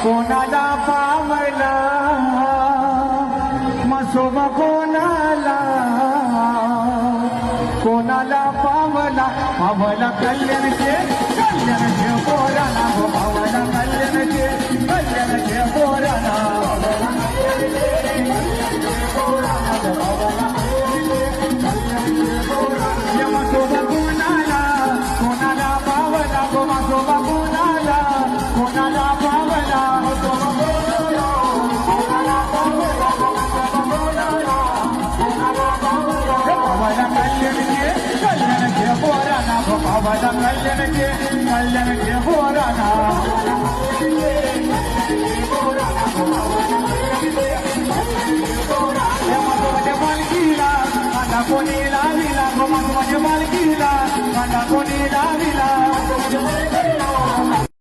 कोणाला पावला मसोब कोणाला कोणाला पावला पावला कल्याणचे पोराला पावला कल्याणचे पोराला मसोब कोणाला कोणाला पावला मसोब कोणाला कोणाला पावला कल्याणचे पोराना बाबाला कल्याणचे पोराना मालकीला कांदा कोणी लाविला माझ्या मालकीला कांदा कोणी लाविला